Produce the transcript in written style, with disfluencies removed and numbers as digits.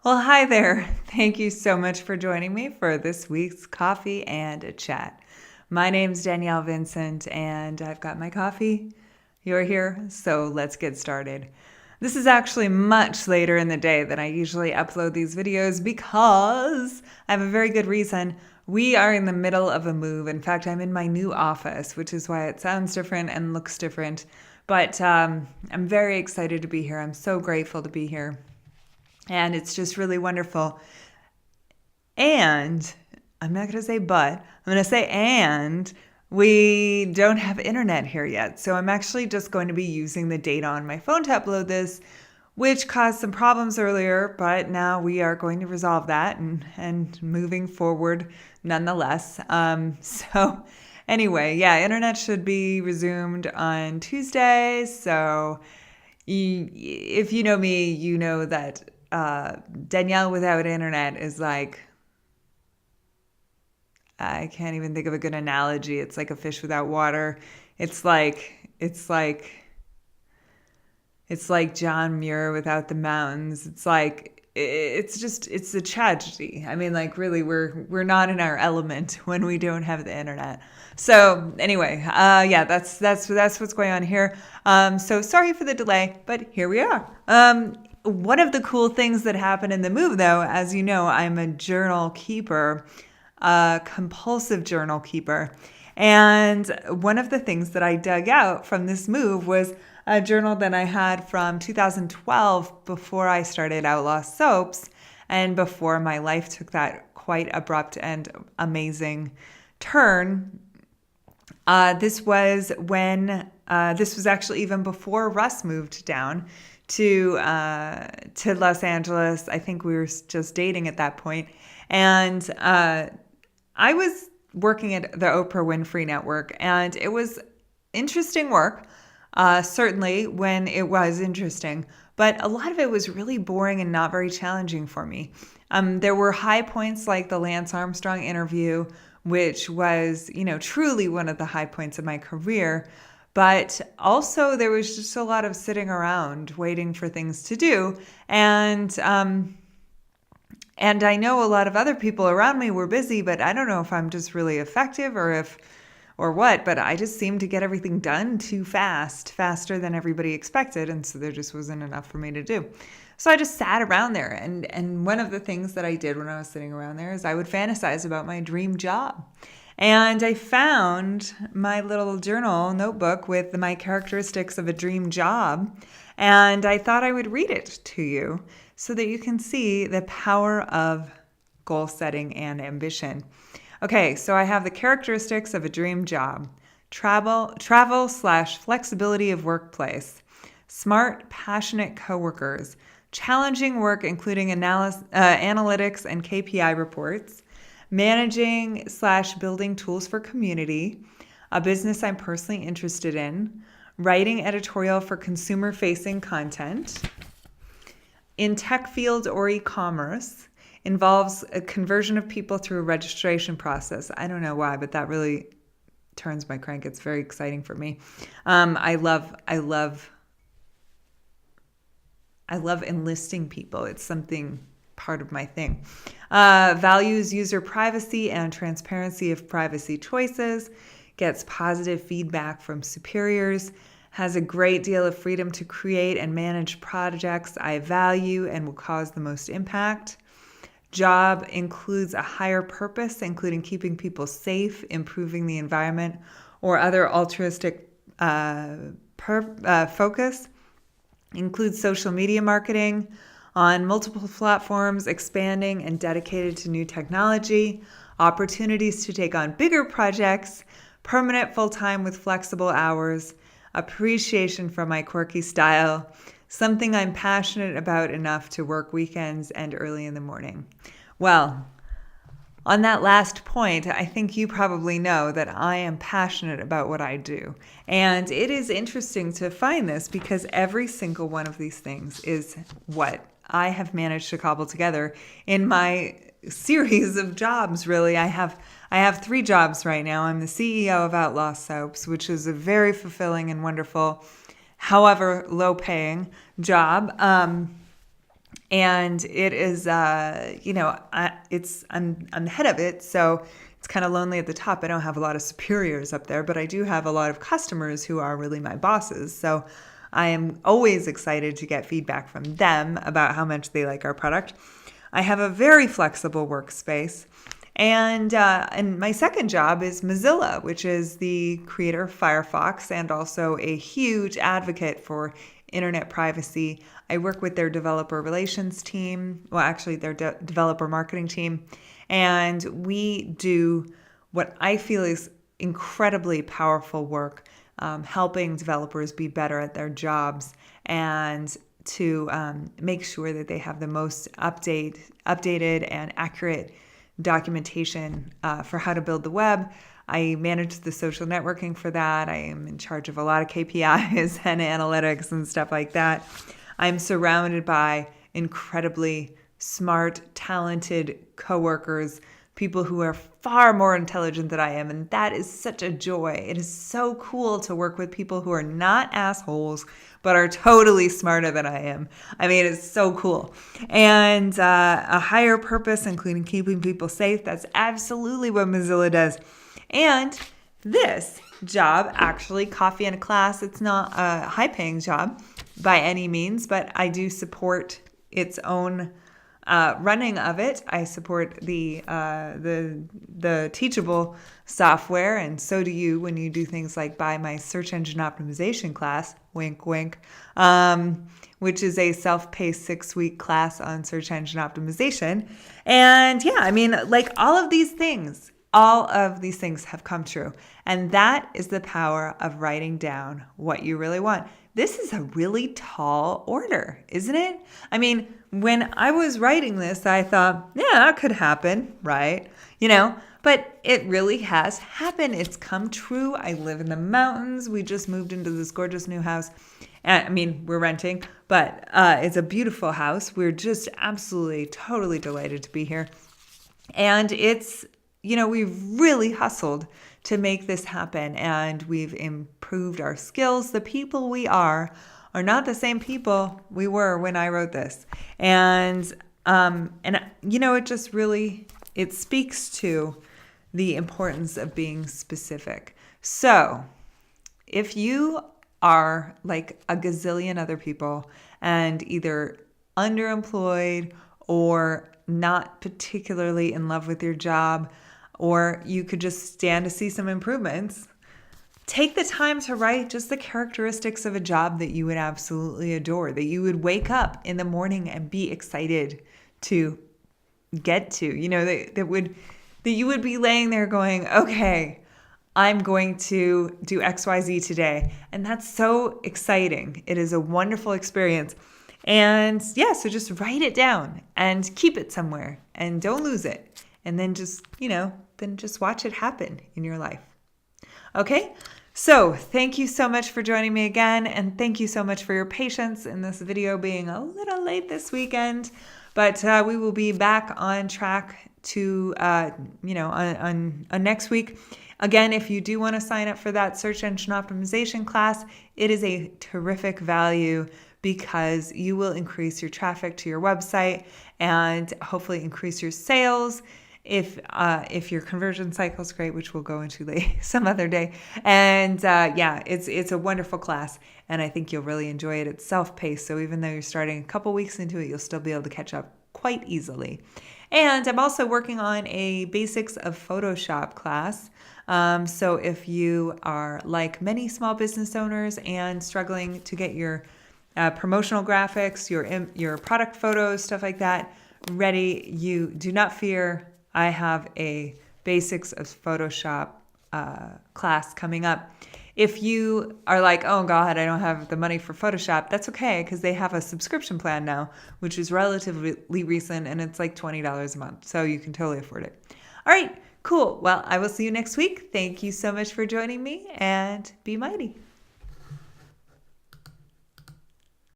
Well, hi there. Thank you so much for joining me for this week's Coffee and a Chat. My name's Danielle Vincent, and I've got my coffee. You're here, so let's get started. This is actually much later in the day than I usually upload these videos because I have a very good reason. We are in the middle of a move. In fact, I'm in my new office, which is why it sounds different and looks different. But I'm very excited to be here. I'm so grateful to be here. And it's just really wonderful. And I'm not going to say but, I'm going to say and we don't have internet here yet. So I'm actually just going to be using the data on my phone to upload this, which caused some problems earlier, but now we are going to resolve that and moving forward nonetheless. So anyway, yeah, internet should be resumed on Tuesday. So if you know me, you know that Danielle without internet is like, I can't even think of a good analogy. It's like a fish without water. It's like it's like it's like John Muir without the mountains. It's a tragedy. I mean, like really, we're not in our element when we don't have the internet. So anyway, yeah, that's what's going on here. So sorry for the delay, but here we are. One of the cool things that happened in the move, though, as you know, I'm a journal keeper, a compulsive journal keeper. And one of the things that I dug out from this move was a journal that I had from 2012 before I started Outlaw Soaps and before my life took that quite abrupt and amazing turn. This was this was actually even before Russ moved down to Los Angeles. I think we were just dating at that point, and I was working at the Oprah Winfrey Network, and it was interesting work. Certainly when it was interesting, but a lot of it was really boring and not very challenging for me. There were high points like the Lance Armstrong interview, which was, truly one of the high points of my career. But also there was just a lot of sitting around waiting for things to do. And I know a lot of other people around me were busy, but I don't know if I'm just really effective or what, but I just seemed to get everything done too fast, faster than everybody expected, and so there just wasn't enough for me to do. So I just sat around there, and one of the things that I did when I was sitting around there is I would fantasize about my dream job. And I found my little journal notebook with my characteristics of a dream job, and I thought I would read it to you so that you can see the power of goal setting and ambition. Okay, so I have the characteristics of a dream job. Travel/flexibility of workplace. Smart, passionate coworkers. Challenging work including analytics and KPI reports. Managing/building tools for community. A business I'm personally interested in. Writing editorial for consumer-facing content. In tech field or e-commerce. Involves a conversion of people through a registration process. I don't know why, but that really turns my crank. It's very exciting for me. I love enlisting people. It's something part of my thing. Values user privacy and transparency of privacy choices. Gets positive feedback from superiors. Has a great deal of freedom to create and manage projects I value and will cause the most impact. Job includes a higher purpose, including keeping people safe, improving the environment, or other altruistic focus. Includes social media marketing on multiple platforms, expanding and dedicated to new technology, opportunities to take on bigger projects, permanent full-time with flexible hours, appreciation for my quirky style, something I'm passionate about enough to work weekends and early in the morning. Well, on that last point, I think you probably know that I am passionate about what I do. And it is interesting to find this because every single one of these things is what I have managed to cobble together in my series of jobs, really. I have 3 jobs right now. I'm the CEO of Outlaw Soaps, which is a very fulfilling and wonderful, however low paying job. And it is, I'm the head of it, so it's kind of lonely at the top. I don't have a lot of superiors up there, but I do have a lot of customers who are really my bosses. So I am always excited to get feedback from them about how much they like our product. I have a very flexible workspace. And my second job is Mozilla, which is the creator of Firefox and also a huge advocate for internet privacy. I work with their developer relations team, well, actually their developer marketing team, and we do what I feel is incredibly powerful work, helping developers be better at their jobs and to make sure that they have the most updated and accurate documentation for how to build the web. I manage the social networking for that. I am in charge of a lot of KPIs and analytics and stuff like that. I'm surrounded by incredibly smart, talented coworkers, people who are far more intelligent than I am, and that is such a joy. It is so cool to work with people who are not assholes, but are totally smarter than I am. I mean, it's so cool. And a higher purpose, including keeping people safe, that's absolutely what Mozilla does. And this job, actually, Coffee and a Class, it's not a high-paying job by any means, but I do support its own running of it. I support the Teachable software, and so do you when you do things like buy my search engine optimization class, wink, wink, which is a self-paced 6-week class on search engine optimization. And yeah, I mean, like all of these things have come true. And that is the power of writing down what you really want. This is a really tall order, isn't it? I mean, when I was writing this, I thought, yeah, that could happen, right? But it really has happened. It's come true. I live in the mountains. We just moved into this gorgeous new house. I mean, we're renting, but it's a beautiful house. We're just absolutely, totally delighted to be here. And it's, we've really hustled to make this happen, and we've improved our skills. The people we are not the same people we were when I wrote this. And it just really, it speaks to the importance of being specific. So if you are like a gazillion other people and either underemployed or not particularly in love with your job, or you could just stand to see some improvements, take the time to write just the characteristics of a job that you would absolutely adore, that you would wake up in the morning and be excited to get to, that you would be laying there going, okay, I'm going to do XYZ today. And that's so exciting. It is a wonderful experience. And yeah, so just write it down and keep it somewhere and don't lose it. And then just watch it happen in your life. Okay? So thank you so much for joining me again. And thank you so much for your patience in this video being a little late this weekend. But we will be back on track to, on next week. Again, if you do want to sign up for that search engine optimization class, it is a terrific value because you will increase your traffic to your website and hopefully increase your sales. If your conversion cycle is great, which we'll go into some other day. And it's a wonderful class, and I think you'll really enjoy it. It's self-paced, so even though you're starting a couple weeks into it, you'll still be able to catch up quite easily. And I'm also working on a Basics of Photoshop class. So if you are like many small business owners and struggling to get your promotional graphics, your product photos, stuff like that ready, you do not fear. I have a Basics of Photoshop class coming up. If you are like, oh God, I don't have the money for Photoshop, that's okay, because they have a subscription plan now, which is relatively recent, and it's like $20 a month, so you can totally afford it. All right, cool. Well, I will see you next week. Thank you so much for joining me, and be mighty.